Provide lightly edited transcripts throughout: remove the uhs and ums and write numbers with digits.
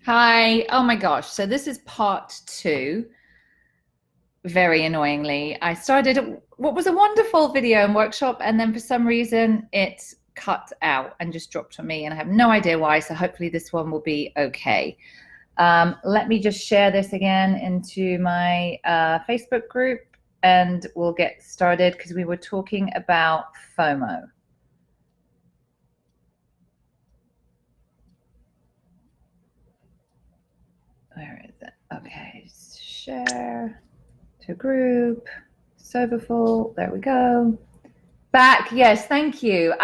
Hi. Oh my gosh. So this is part two. Very annoyingly, I started what was a wonderful video and workshop, and then for some reason it cut out and just dropped on me, and I have no idea why. So hopefully this one will be okay. Let me just share this again into my Facebook group, and we'll get started because we were talking about FOMO. Where is it? Okay, share to group, Soberful, there we go. Back, yes, thank you.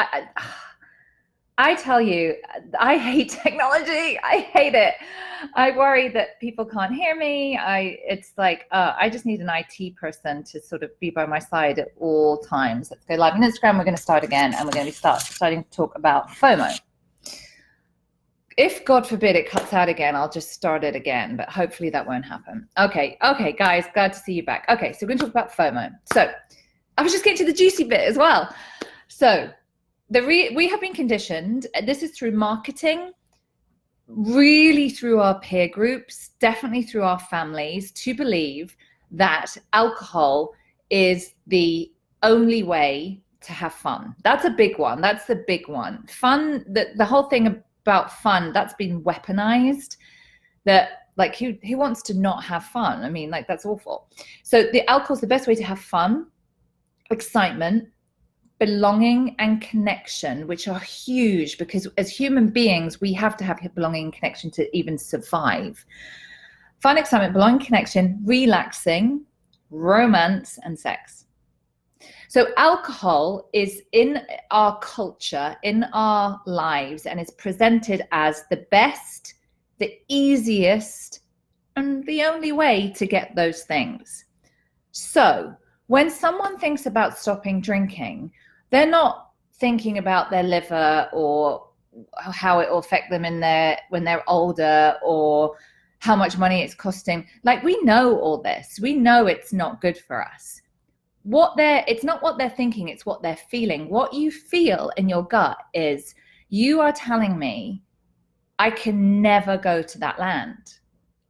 I tell you, I hate technology. I hate it. I worry that people can't hear me. It's like, I just need an IT person to sort of be by my side at all times. Let's go live on Instagram. We're going to start again, and we're going to be starting to talk about FOMO. If God forbid it cuts out again, I'll just start it again, but hopefully that won't happen. Okay, guys, glad to see you back. Okay, so we're going to talk about FOMO. So I was just getting to the juicy bit as well. So we have been conditioned, this is through marketing, really through our peer groups, definitely through our families, to believe that alcohol is the only way to have fun. That's a big one. That's the big one. Fun, the whole thing about fun, that's been weaponized. That, like, who wants to not have fun? I mean, like, that's awful. So the alcohol's the best way to have fun, excitement, belonging, and connection, which are huge, because as human beings, we have to have belonging and connection to even survive. Fun, excitement, belonging, connection, relaxing, romance, and sex. So alcohol is in our culture, in our lives, and is presented as the best, the easiest, and the only way to get those things. So when someone thinks about stopping drinking, they're not thinking about their liver or how it will affect them when they're older, or how much money it's costing. Like, we know all this. We know it's not good for us. It's not what they're thinking, it's what they're feeling. What you feel in your gut is, you are telling me I can never go to that land.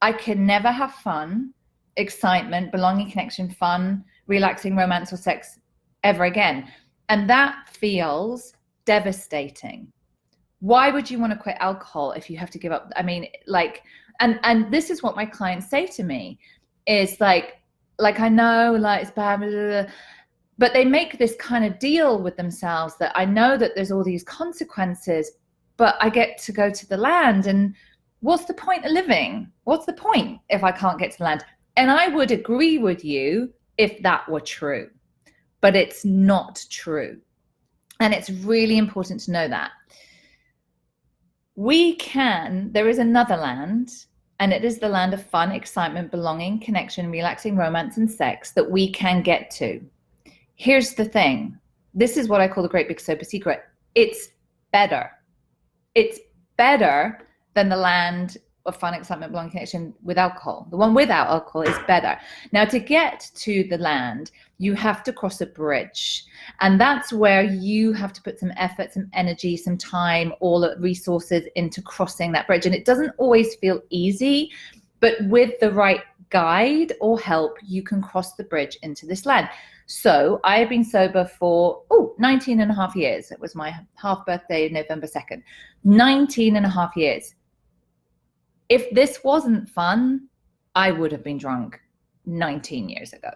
I can never have fun, excitement, belonging, connection, fun, relaxing, romance, or sex ever again. And that feels devastating. Why would you want to quit alcohol if you have to give up? I mean, like, and this is what my clients say to me, is like, I know, like, it's bad, blah, blah, blah, but they make this kind of deal with themselves that I know that there's all these consequences, but I get to go to the land, and what's the point of living? What's the point if I can't get to the land? And I would agree with you if that were true, but it's not true. And it's really important to know that. There is another land, and it is the land of fun, excitement, belonging, connection, relaxing, romance, and sex that we can get to. Here's the thing. This is what I call the great big sober secret. It's better. It's better than the land of fun, excitement, belonging, connection with alcohol. The one without alcohol is better. Now, to get to the land, you have to cross a bridge. And that's where you have to put some effort, some energy, some time, all the resources into crossing that bridge. And it doesn't always feel easy, but with the right guide or help, you can cross the bridge into this land. So I have been sober for 19 and a half years. It was my half birthday, November 2nd. 19 and a half years. If this wasn't fun, I would have been drunk 19 years ago.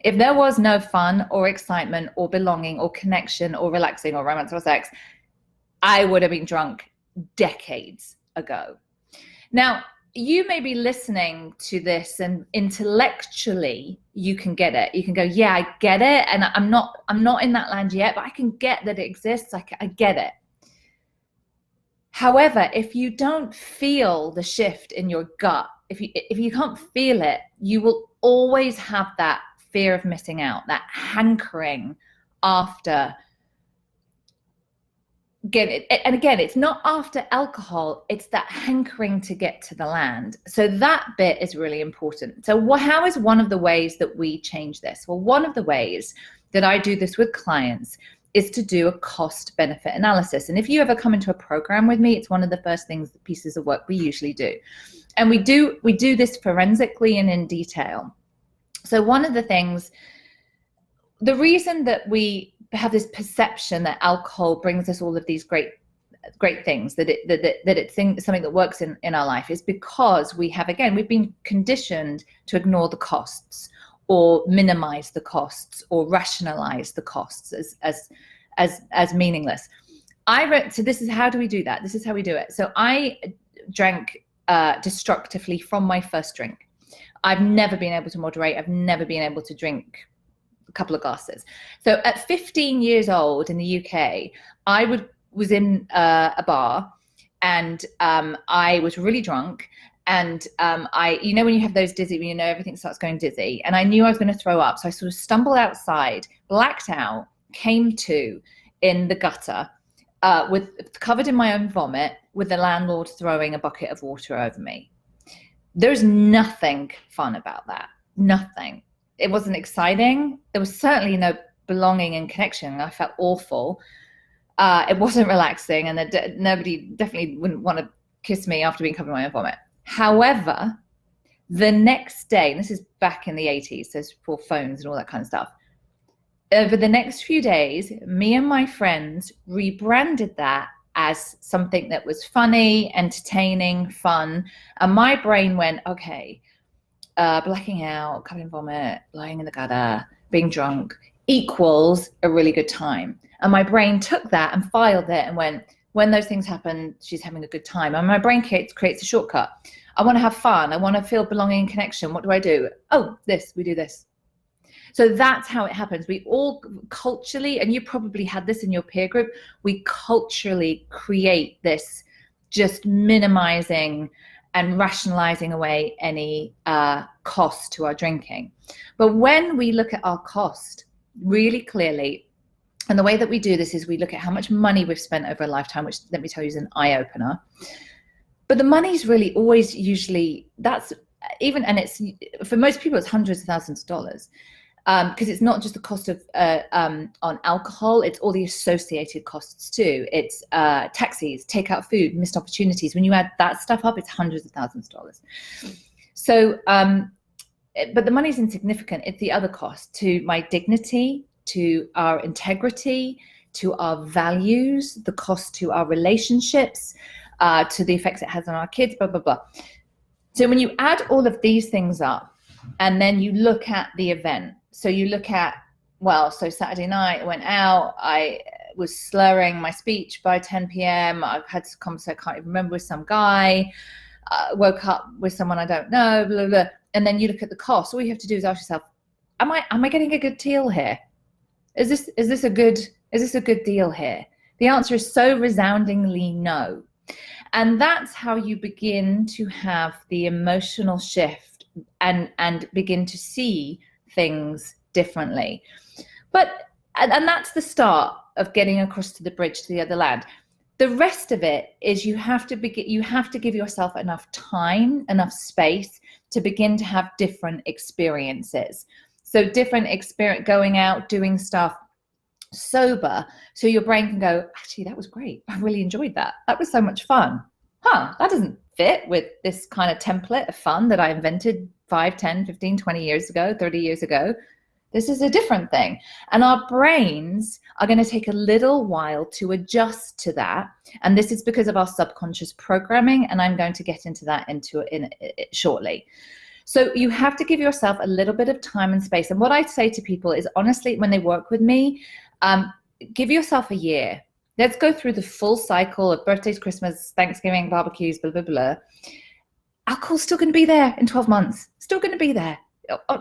If there was no fun or excitement or belonging or connection or relaxing or romance or sex, I would have been drunk decades ago. Now, you may be listening to this, and intellectually you can get it. You can go, yeah, I get it. And I'm not in that land yet, but I can get that it exists. I get it. However, if you don't feel the shift in your gut, if you can't feel it, you will always have that fear of missing out, that hankering after. And again, it's not after alcohol, it's that hankering to get to the land. So that bit is really important. So how is one of the ways that we change this? Well, one of the ways that I do this with clients is to do a cost benefit analysis. And if you ever come into a program with me, it's one of the first pieces of work we usually do. And we do this forensically and in detail. So one of the things, the reason that we have this perception that alcohol brings us all of these great things, that it's something that works in our life, is because we've been conditioned to ignore the costs, or minimize the costs, or rationalize the costs as meaningless. So this is, how do we do that? This is how we do it. So I drank destructively from my first drink. I've never been able to moderate. I've never been able to drink a couple of glasses. So at 15 years old in the UK, I was in a bar, and I was really drunk. And when you have those dizzy, when everything starts going dizzy, and I knew I was going to throw up. So I sort of stumbled outside, blacked out, came to in the gutter, covered in my own vomit, with the landlord throwing a bucket of water over me. There's nothing fun about that. Nothing. It wasn't exciting. There was certainly no belonging and connection. I felt awful. It wasn't relaxing, and nobody definitely wouldn't want to kiss me after being covered in my own vomit. However, the next day, and this is back in the 80s, so it's before phones and all that kind of stuff. Over the next few days, me and my friends rebranded that as something that was funny, entertaining, fun. And my brain went, okay, blacking out, covered in vomit, lying in the gutter, being drunk equals a really good time. And my brain took that and filed it and went, when those things happen, she's having a good time. And my brain creates a shortcut. I want to have fun. I want to feel belonging and connection. What do? Oh, we do this. So that's how it happens. We all culturally, and you probably had this in your peer group, we culturally create this just minimizing and rationalizing away any cost to our drinking. But when we look at our cost really clearly, and the way that we do this is we look at how much money we've spent over a lifetime, which, let me tell you, is an eye-opener. But the money's really always usually, and it's, for most people, it's hundreds of thousands of dollars. Because it's not just the cost of on alcohol, it's all the associated costs too. It's taxis, takeout food, missed opportunities. When you add that stuff up, it's hundreds of thousands of dollars. So, but the money's insignificant. It's the other cost to my dignity, to our integrity, to our values, the cost to our relationships, to the effects it has on our kids, blah, blah, blah. So when you add all of these things up, and then you look at the event, so you look at, so Saturday night I went out, I was slurring my speech by 10 p.m. I've had some conversation I can't even remember with some guy, woke up with someone I don't know, blah, blah, blah. And then you look at the cost. All you have to do is ask yourself, am I getting a good deal here? Is this a good deal here? The answer is so resoundingly no. And that's how you begin to have the emotional shift and begin to see things differently. And that's the start of getting across to the bridge to the other land. The rest of it is you have to give yourself enough time, enough space to begin to have different experiences. So different experience, going out, doing stuff sober, so your brain can go, actually, that was great. I really enjoyed that. That was so much fun. That doesn't fit with this kind of template of fun that I invented 5, 10, 15, 20 years ago, 30 years ago. This is a different thing. And our brains are going to take a little while to adjust to that. And this is because of our subconscious programming. And I'm going to get into that shortly. So you have to give yourself a little bit of time and space. And what I say to people is, honestly, when they work with me, give yourself a year. Let's go through the full cycle of birthdays, Christmas, Thanksgiving, barbecues, blah, blah, blah. Alcohol's still going to be there in 12 months. Still going to be there.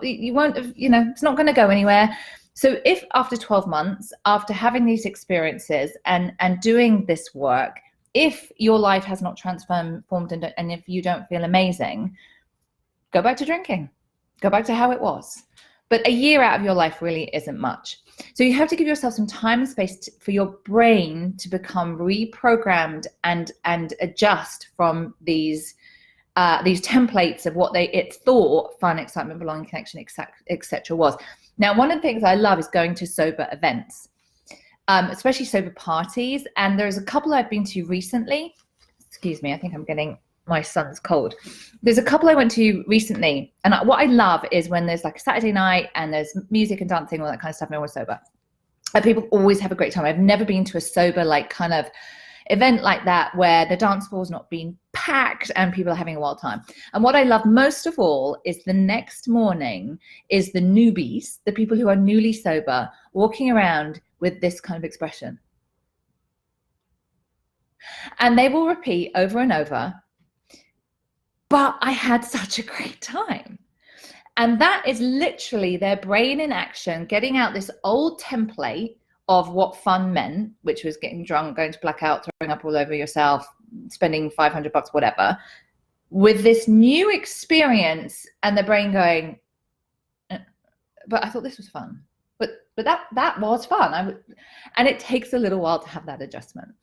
You won't, it's not going to go anywhere. So if after 12 months, after having these experiences and doing this work, if your life has not transformed and if you don't feel amazing, go back to drinking. Go back to how it was. But a year out of your life really isn't much. So you have to give yourself some time and space for your brain to become reprogrammed and adjust from these templates of what it thought fun, excitement, belonging, connection, etc. was. Now, one of the things I love is going to sober events. especially sober parties. And there's a couple I've been to recently. Excuse me, I think I'm getting my son's cold. There's a couple I went to recently, and what I love is when there's like a Saturday night and there's music and dancing, all that kind of stuff, and everyone's sober. And people always have a great time. I've never been to a sober like kind of event like that where the dance floor's not being packed and people are having a wild time. And what I love most of all is the next morning is the newbies, the people who are newly sober, walking around with this kind of expression. And they will repeat over and over, but I had such a great time. And that is literally their brain in action, getting out this old template of what fun meant, which was getting drunk, going to blackout, throwing up all over yourself, spending $500, whatever, with this new experience, and the brain going, but I thought this was fun. But that was fun. And it takes a little while to have that adjustment.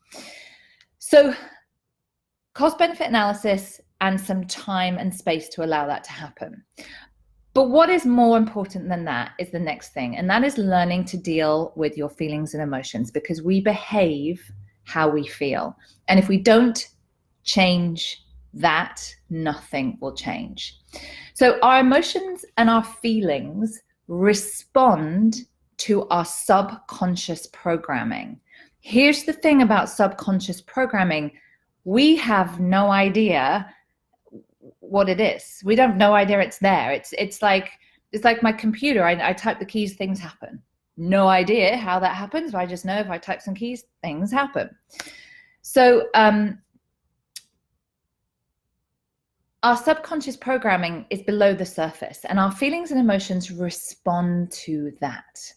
So cost benefit analysis and some time and space to allow that to happen. But what is more important than that is the next thing, and that is learning to deal with your feelings and emotions, because we behave how we feel. And if we don't change that, nothing will change. So our emotions and our feelings respond to our subconscious programming. Here's the thing about subconscious programming. We have no idea what it is. We don't have no idea it's there. It's like my computer. I type the keys, things happen. No idea how that happens, but I just know if I type some keys, things happen. So our subconscious programming is below the surface, and our feelings and emotions respond to that.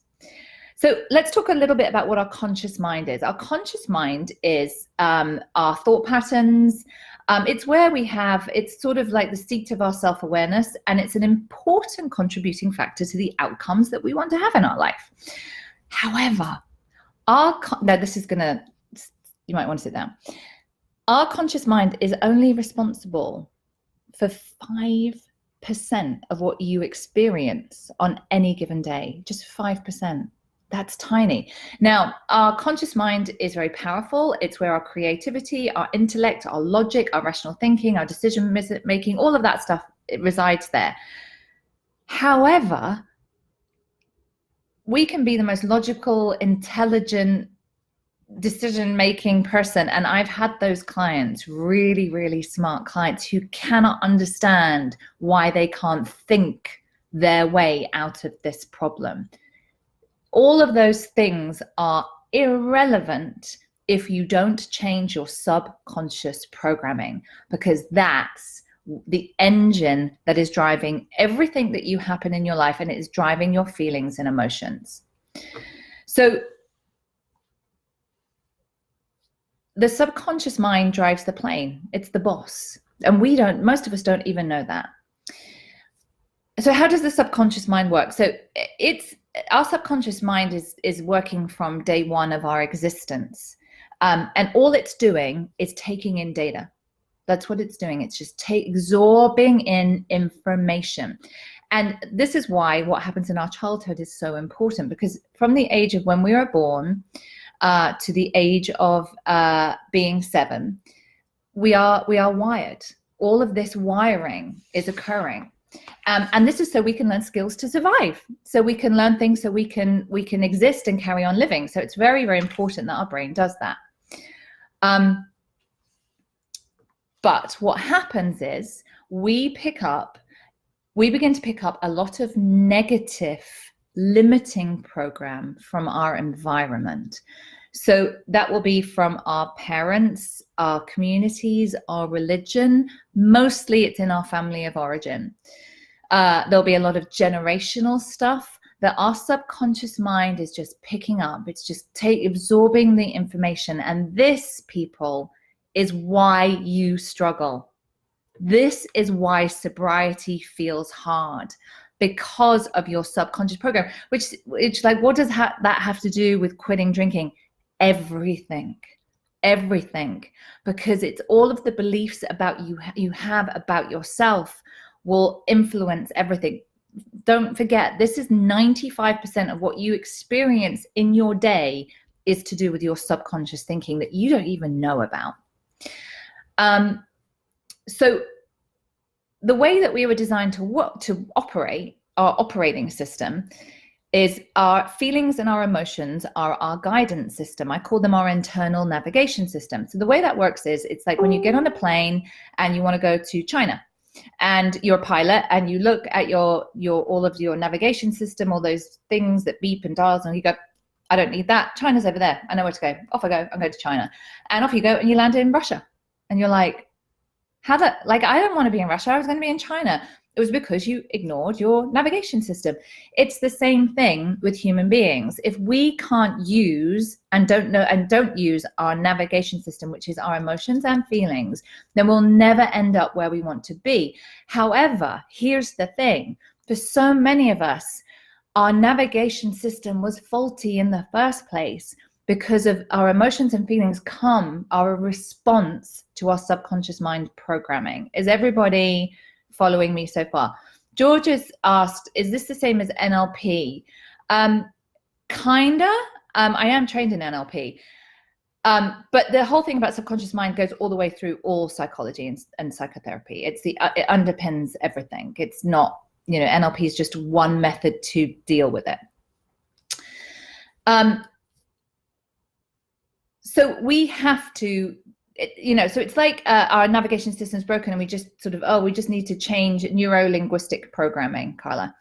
So let's talk a little bit about what our conscious mind is. Our conscious mind is our thought patterns. It's where it's sort of like the seat of our self-awareness, and it's an important contributing factor to the outcomes that we want to have in our life. However, you might want to sit down. Our conscious mind is only responsible for 5% of what you experience on any given day, just 5%. That's tiny. Now, our conscious mind is very powerful. It's where our creativity, our intellect, our logic, our rational thinking, our decision making, all of that stuff, it resides there. However, we can be the most logical, intelligent, decision-making person. And I've had those clients, really, really smart clients, who cannot understand why they can't think their way out of this problem. All of those things are irrelevant if you don't change your subconscious programming, because that's the engine that is driving everything that you happen in your life, and it is driving your feelings and emotions. So the subconscious mind drives the plane. It's the boss. And most of us don't even know that. So how does the subconscious mind work? So our subconscious mind is working from day one of our existence. And all it's doing is taking in data. That's what it's doing. It's just absorbing in information. And this is why what happens in our childhood is so important, because from the age of when we are born to the age of being 7, we are wired. All of this wiring is occurring. And this is so we can learn skills to survive. So we can learn things so we can exist and carry on living. So it's very, very important that our brain does that. But what happens is we begin to pick up a lot of negative limiting program from our environment. So that will be from our parents, our communities, our religion. Mostly it's in our family of origin. There'll be a lot of generational stuff that our subconscious mind is just picking up. It's just absorbing the information. And this, people, is why you struggle. This is why sobriety feels hard, because of your subconscious program, which like, what does that have to do with quitting drinking? Everything, because it's all of the beliefs about you have about yourself will influence everything. Don't forget, this is 95% of what you experience in your day is to do with your subconscious thinking that you don't even know about. So the way that we were designed to operate, our operating system, is our feelings and our emotions are our guidance system. I call them our internal navigation system. So the way that works is, it's like when you get on a plane and you want to go to China, and you're a pilot and you look at your all of your navigation system, all those things that beep and dials, and you go, I don't need that. China's over there. I know where to go. Off I go. I'm going to China. And off you go, and you land in Russia. And you're like, I don't want to be in Russia. I was going to be in China. It was because you ignored your navigation system. It's the same thing with human beings. If we can't use and don't use our navigation system, which is our emotions and feelings, then we'll never end up where we want to be. However, here's the thing. For so many of us, our navigation system was faulty in the first place because of our emotions and feelings our response to our subconscious mind programming. Is everybody following me so far? George has asked, is this the same as NLP? Kinda. I am trained in NLP. But the whole thing about subconscious mind goes all the way through all psychology and psychotherapy. It underpins everything. It's not, NLP is just one method to deal with it. So we have to, so it's like our navigation system is broken and we just we just need to change neuro-linguistic programming, Carla.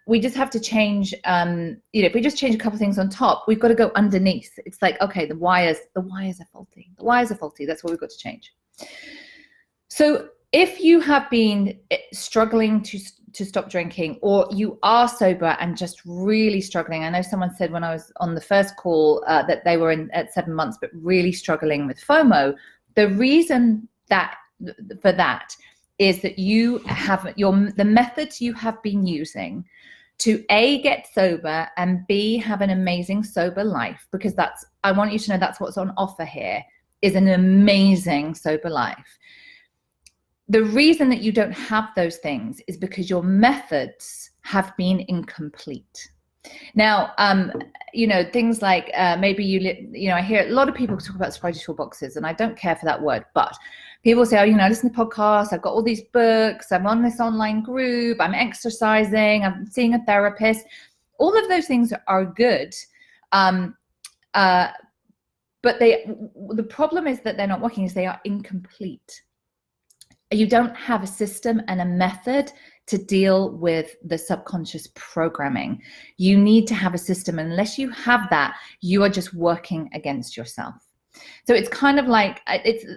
We just have to change, if we just change a couple of things on top, we've got to go underneath. It's like, okay, the wires are faulty. The wires are faulty. That's what we've got to change. So if you have been struggling to stop drinking, or you are sober and just really struggling, I know someone said when I was on the first call that they were at 7 months but really struggling with FOMO. The reason for that is that you have the methods you have been using to A, get sober, and B, have an amazing sober life, because I want you to know that's what's on offer here, is an amazing sober life. The reason that you don't have those things is because your methods have been incomplete. Now, things like maybe I hear a lot of people talk about sobriety toolboxes, and I don't care for that word, but people say, I listen to podcasts, I've got all these books, I'm on this online group, I'm exercising, I'm seeing a therapist. All of those things are good. But the problem is that they're not working, is they are incomplete. You don't have a system and a method to deal with the subconscious programming. You need to have a system. Unless you have that, you are just working against yourself. So it's kind of like,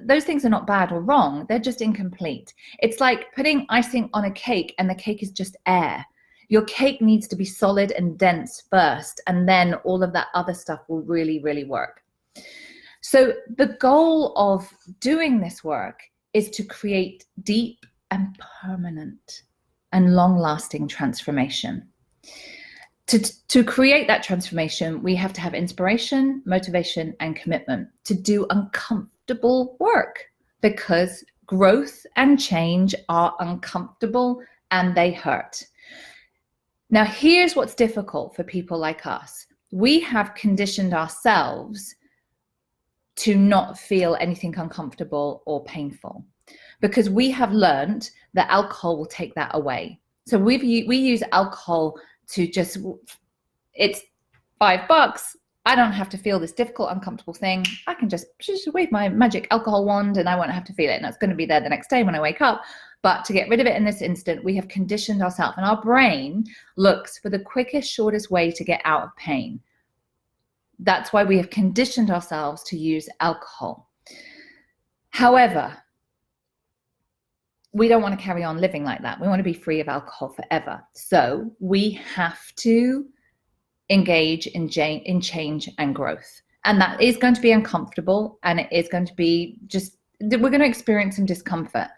those things are not bad or wrong. They're just incomplete. It's like putting icing on a cake and the cake is just air. Your cake needs to be solid and dense first, and then all of that other stuff will really, really work. So the goal of doing this work is to create deep and permanent and long-lasting transformation. To create that transformation, we have to have inspiration, motivation, and commitment to do uncomfortable work, because growth and change are uncomfortable and they hurt. Now, here's what's difficult for people like us. We have conditioned ourselves to not feel anything uncomfortable or painful, because we have learned that alcohol will take that away. So we use alcohol to just, it's $5. I don't have to feel this difficult, uncomfortable thing. I can just wave my magic alcohol wand and I won't have to feel it. And it's going to be there the next day when I wake up. But to get rid of it in this instant, we have conditioned ourselves, and our brain looks for the quickest, shortest way to get out of pain. That's why we have conditioned ourselves to use alcohol. However, we don't want to carry on living like that. We want to be free of alcohol forever. So we have to engage in change and growth. And that is going to be uncomfortable, and it is going to be we're going to experience some discomfort.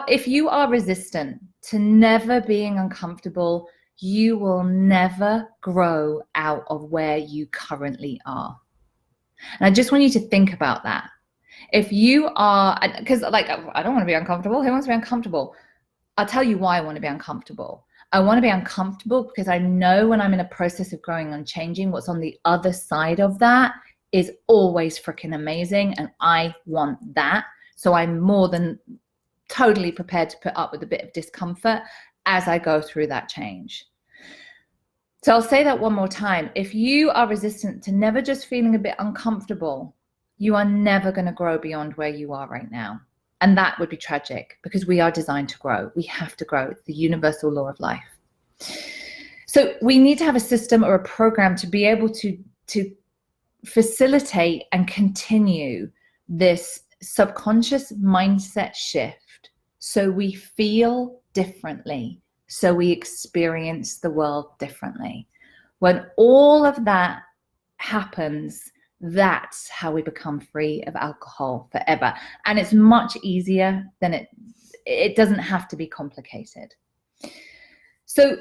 If you are resistant to never being uncomfortable, you will never grow out of where you currently are. And I just want you to think about that. If you are, because I don't want to be uncomfortable. Who wants to be uncomfortable? I'll tell you why I want to be uncomfortable. I want to be uncomfortable because I know when I'm in a process of growing and changing, what's on the other side of that is always freaking amazing. And I want that. So I'm more than totally prepared to put up with a bit of discomfort as I go through that change. So I'll say that one more time. If you are resistant to never just feeling a bit uncomfortable, you are never going to grow beyond where you are right now. And that would be tragic because we are designed to grow. We have to grow. It's the universal law of life. So we need to have a system or a program to be able to facilitate and continue this subconscious mindset shift so we feel differently, so we experience the world differently. When all of that happens, that's how we become free of alcohol forever. And it's much easier than it doesn't have to be complicated. So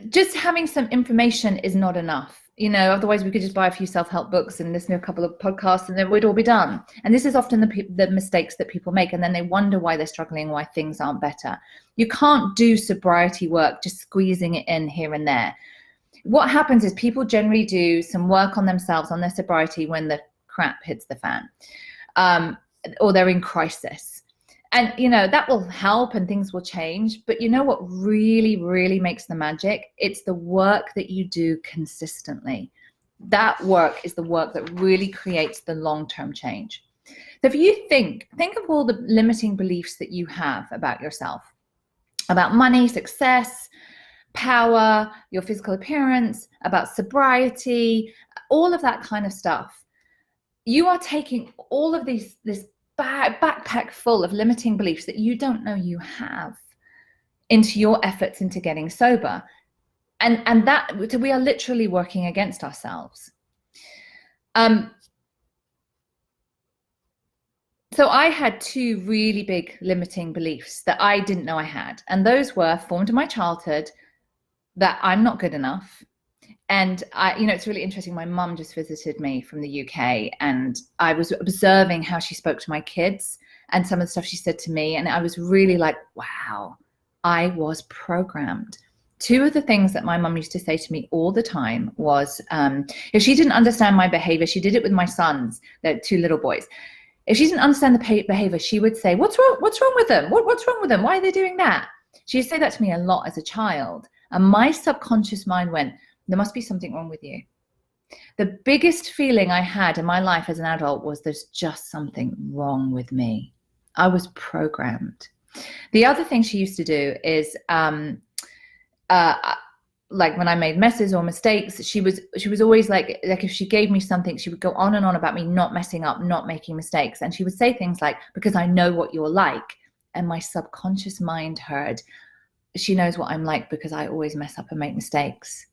just having some information is not enough. Otherwise we could just buy a few self-help books and listen to a couple of podcasts and then we'd all be done. And this is often the mistakes that people make, and then they wonder why they're struggling, why things aren't better. You can't do sobriety work just squeezing it in here and there. What happens is people generally do some work on themselves, on their sobriety, when the crap hits the fan, or they're in crisis. And, that will help and things will change. But you know what really, really makes the magic? It's the work that you do consistently. That work is the work that really creates the long-term change. So if you think of all the limiting beliefs that you have about yourself, about money, success, power, your physical appearance, about sobriety, all of that kind of stuff. You are taking all of this backpack full of limiting beliefs that you don't know you have into your efforts into getting sober. And that we are literally working against ourselves. So I had two really big limiting beliefs that I didn't know I had. And those were formed in my childhood, that I'm not good enough. And it's really interesting. My mum just visited me from the UK, and I was observing how she spoke to my kids and some of the stuff she said to me. And I was really like, wow, I was programmed. Two of the things that my mum used to say to me all the time was, if she didn't understand my behavior, she did it with my sons, they're two little boys. If she didn't understand the behavior, she would say, what's wrong with them? What's wrong with them? Why are they doing that? She used to say that to me a lot as a child. And my subconscious mind went, there must be something wrong with you. The biggest feeling I had in my life as an adult was there's just something wrong with me. I was programmed. The other thing she used to do is, like when I made messes or mistakes, she was always like if she gave me something, she would go on and on about me not messing up, not making mistakes. And she would say things like, because I know what you're like. And my subconscious mind heard, she knows what I'm like because I always mess up and make mistakes.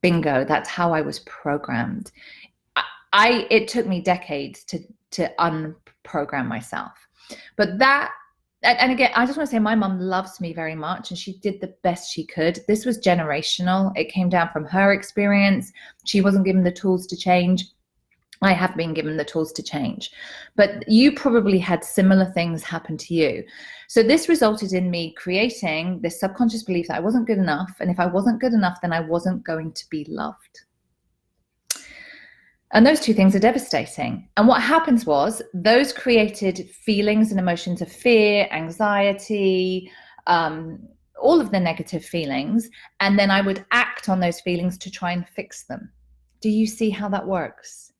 Bingo, that's how I was programmed. It took me decades to unprogram myself. But that, and again, I just want to say my mum loves me very much and she did the best she could. This was generational. It came down from her experience. She wasn't given the tools to change. I have been given the tools to change. But you probably had similar things happen to you. So this resulted in me creating this subconscious belief that I wasn't good enough. And if I wasn't good enough, then I wasn't going to be loved. And those two things are devastating. And what happens was those created feelings and emotions of fear, anxiety, all of the negative feelings. And then I would act on those feelings to try and fix them. Do you see how that works?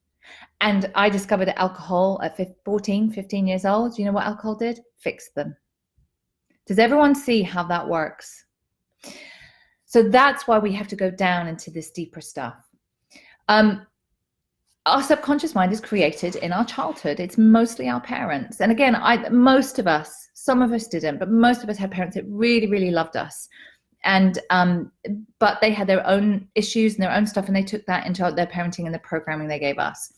And I discovered that alcohol at 14, 15 years old. Do you know what alcohol did? Fixed them. Does everyone see how that works? So that's why we have to go down into this deeper stuff. Our subconscious mind is created in our childhood. It's mostly our parents. And again, most of us, some of us didn't, but most of us had parents that really, really loved us. And but they had their own issues and their own stuff, and they took that into their parenting and the programming they gave us.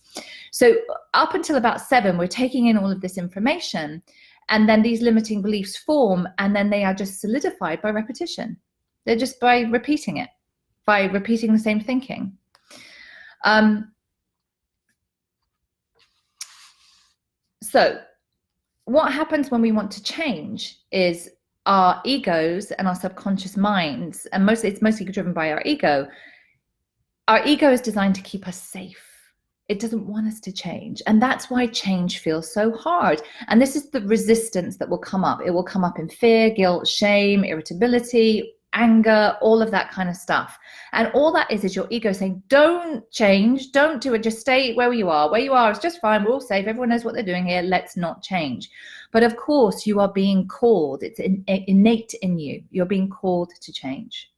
So up until about 7, we're taking in all of this information, and then these limiting beliefs form, and then they are just solidified by repetition. They're just by repeating it, by repeating the same thinking. So what happens when we want to change is our egos and our subconscious minds, and it's mostly driven by our ego is designed to keep us safe. It doesn't want us to change. And that's why change feels so hard. And this is the resistance that will come up. It will come up in fear, guilt, shame, irritability, anger, all of that kind of stuff. And all that is your ego saying, don't change, don't do it, just stay where you are. Where you are is just fine, we're all safe, everyone knows what they're doing here, let's not change. But of course, you are being called, it's innate in you, you're being called to change.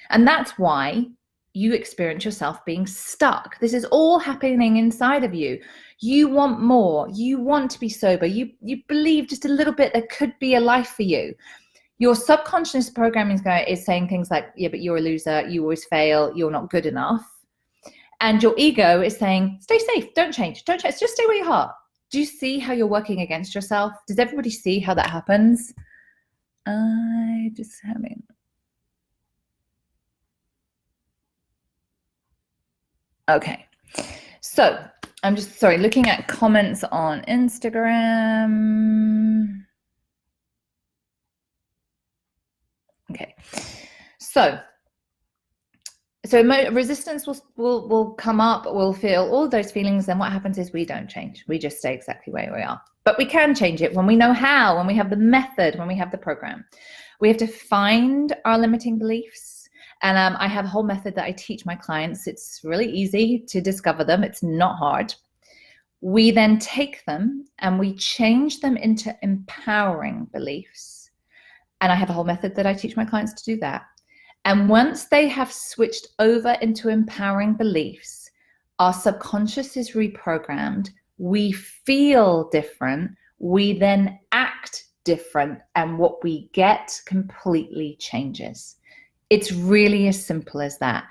And that's why you experience yourself being stuck. This is all happening inside of you. You want more, you want to be sober, you believe just a little bit there could be a life for you. Your subconscious programming is saying things like, yeah, but you're a loser, you always fail, you're not good enough. And your ego is saying, stay safe, don't change, just stay where you are. Do you see how you're working against yourself? Does everybody see how that happens? Okay, so I'm just, looking at comments on Instagram. Okay, so resistance will come up, we'll feel all those feelings, and what happens is we don't change. We just stay exactly where we are. But we can change it when we know how, when we have the method, when we have the program. We have to find our limiting beliefs. And I have a whole method that I teach my clients. It's really easy to discover them. It's not hard. We then take them and we change them into empowering beliefs. And I have a whole method that I teach my clients to do that. And once they have switched over into empowering beliefs, our subconscious is reprogrammed. We feel different. We then act different. And what we get completely changes. It's really as simple as that.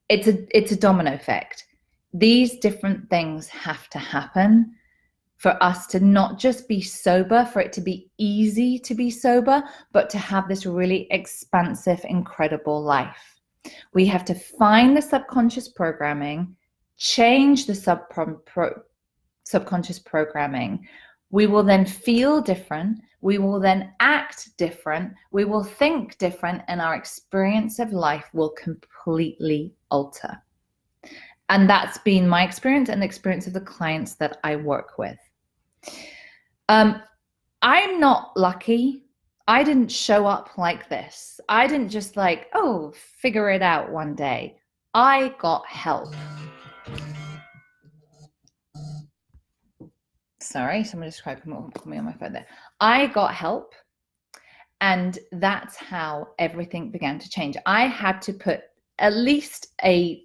It's a domino effect. These different things have to happen for us to not just be sober, for it to be easy to be sober, but to have this really expansive, incredible life. We have to find the subconscious programming, change the subconscious programming. We will then feel different. We will then act different. We will think different, and our experience of life will completely alter. And that's been my experience and the experience of the clients that I work with. I'm not lucky. I didn't show up like this. I didn't just figure it out one day. I got help. Sorry, someone just tried to put me on my phone there. I got help, and that's how everything began to change. I had to put at least a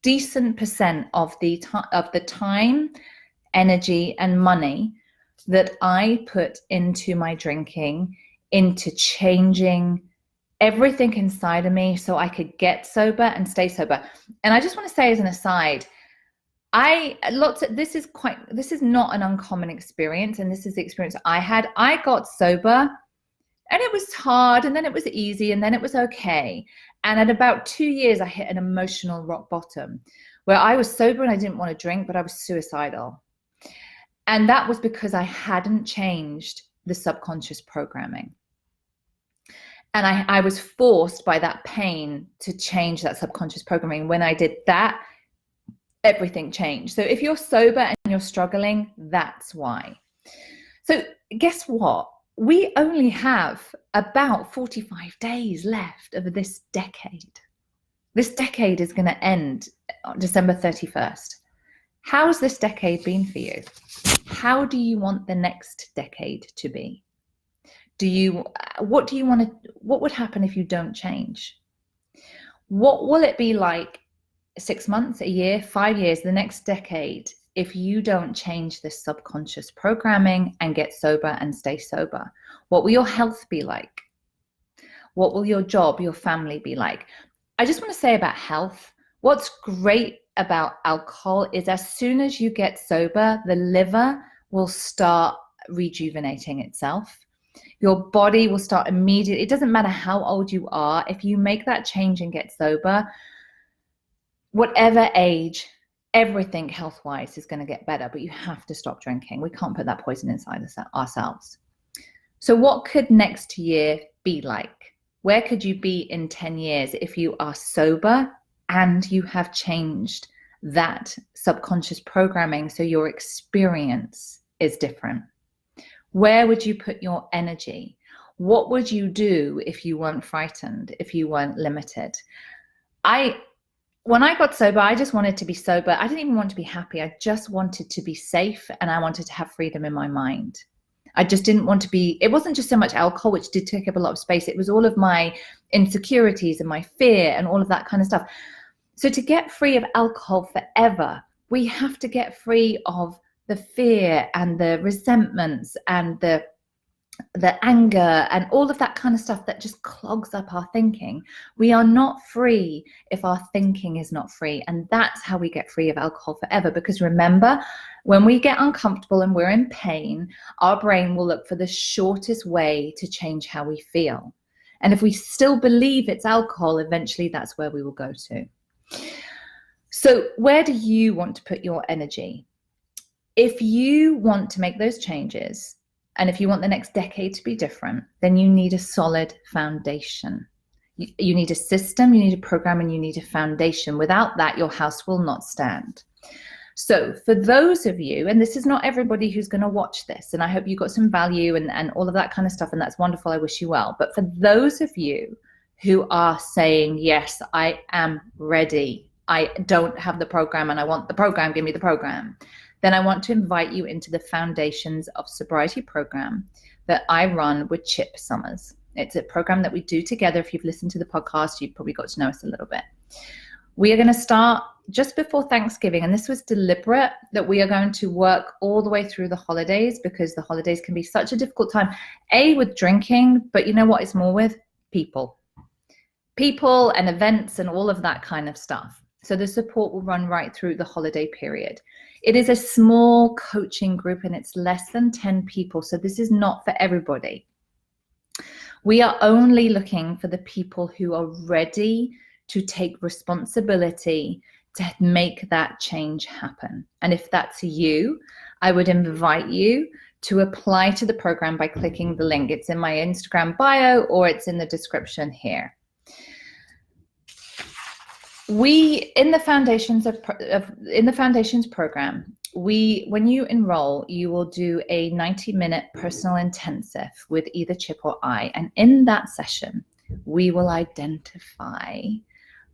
decent percent of the time, energy, and money that I put into my drinking, into changing everything inside of me so I could get sober and stay sober. And I just want to say as an aside, this is not an uncommon experience, and this is the experience I had. I got sober, and it was hard, and then it was easy, and then it was okay. And at about 2 years, I hit an emotional rock bottom where I was sober and I didn't want to drink, but I was suicidal. And that was because I hadn't changed the subconscious programming. And I was forced by that pain to change that subconscious programming. When I did that, everything changed. So if you're sober and you're struggling, that's why. So guess what? We only have about 45 days left of this decade. This decade is going to end on December 31st. How's this decade been for you? How do you want the next decade to be? What would happen if you don't change? What will it be like 6 months, a year, 5 years, the next decade, if you don't change this subconscious programming and get sober and stay sober? What will your health be like? What will your job, your family be like? I just want to say about health, what's great about alcohol is as soon as you get sober, the liver will start rejuvenating itself. Your body will start immediately. It doesn't matter how old you are. If you make that change and get sober, whatever age, everything health-wise is going to get better, but you have to stop drinking. We can't put that poison inside ourselves. So what could next year be like? Where could you be in 10 years if you are sober and you have changed that subconscious programming so your experience is different? Where would you put your energy? What would you do if you weren't frightened, if you weren't limited? When I got sober, I just wanted to be sober. I didn't even want to be happy. I just wanted to be safe, and I wanted to have freedom in my mind. I just didn't want to be, it wasn't just so much alcohol, which did take up a lot of space. It was all of my insecurities and my fear and all of that kind of stuff. So to get free of alcohol forever, we have to get free of the fear and the resentments and the anger and all of that kind of stuff that just clogs up our thinking. We are not free if our thinking is not free. And that's how we get free of alcohol forever. Because remember, when we get uncomfortable and we're in pain, our brain will look for the shortest way to change how we feel. And if we still believe it's alcohol, eventually that's where we will go to. So where do you want to put your energy? If you want to make those changes, and if you want the next decade to be different, then you need a solid foundation. You need a system, you need a program, and you need a foundation. Without that, your house will not stand. So for those of you, and this is not everybody who's going to watch this, and I hope you got some value and all of that kind of stuff, and that's wonderful, I wish you well. But for those of you who are saying, yes, I am ready, I don't have the program and I want the program, give me the program, then I want to invite you into the Foundations of Sobriety program that I run with Chip Summers. It's a program that we do together. If you've listened to the podcast, you've probably got to know us a little bit. We are going to start just before Thanksgiving, and this was deliberate, that we are going to work all the way through the holidays, because the holidays can be such a difficult time, with drinking, but you know what it's more with? People and events and all of that kind of stuff. So the support will run right through the holiday period. It is a small coaching group and it's less than 10 people. So this is not for everybody. We are only looking for the people who are ready to take responsibility to make that change happen. And if that's you, I would invite you to apply to the program by clicking the link. It's in my Instagram bio or it's in the description here. In the Foundations program, when you enroll, you will do a 90-minute personal intensive with either Chip or I. And in that session, we will identify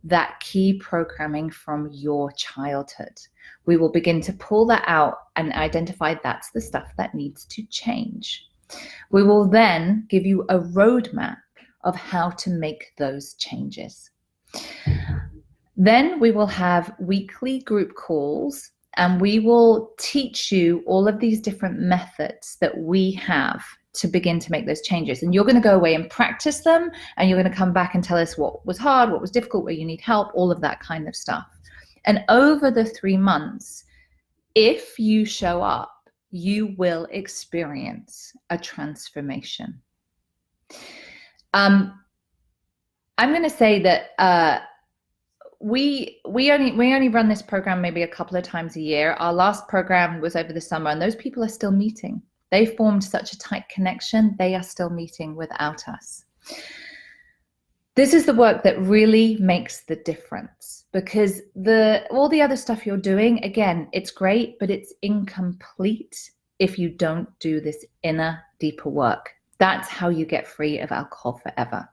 that key programming from your childhood. We will begin to pull that out and identify that's the stuff that needs to change. We will then give you a roadmap of how to make those changes. Then we will have weekly group calls and we will teach you all of these different methods that we have to begin to make those changes. And you're going to go away and practice them, and you're going to come back and tell us what was hard, what was difficult, where you need help, all of that kind of stuff. And over the 3 months, if you show up, you will experience a transformation. I'm going to say that we only run this program maybe a couple of times a year. Our last program was over the summer, and those people are still meeting. They formed such a tight connection. They are still meeting without us. This is the work that really makes the difference, because all the other stuff you're doing, again, it's great, but it's incomplete if you don't do this inner, deeper work. That's how you get free of alcohol forever.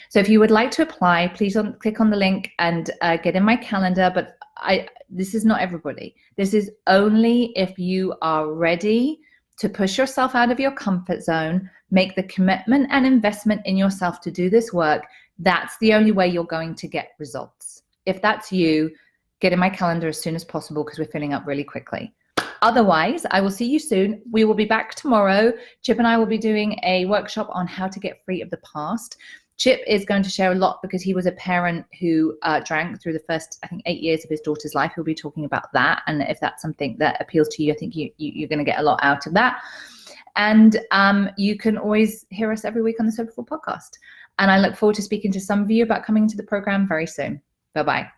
So if you would like to apply, please click on the link and get in my calendar. But this is not everybody. This is only if you are ready to push yourself out of your comfort zone, make the commitment and investment in yourself to do this work. That's the only way you're going to get results. If that's you, get in my calendar as soon as possible, because we're filling up really quickly. Otherwise, I will see you soon. We will be back tomorrow. Chip and I will be doing a workshop on how to get free of the past. Chip is going to share a lot because he was a parent who drank through the first, I think, 8 years of his daughter's life. He'll be talking about that. And if that's something that appeals to you, I think you're going to get a lot out of that. And you can always hear us every week on the Soberful podcast. And I look forward to speaking to some of you about coming into the program very soon. Bye-bye.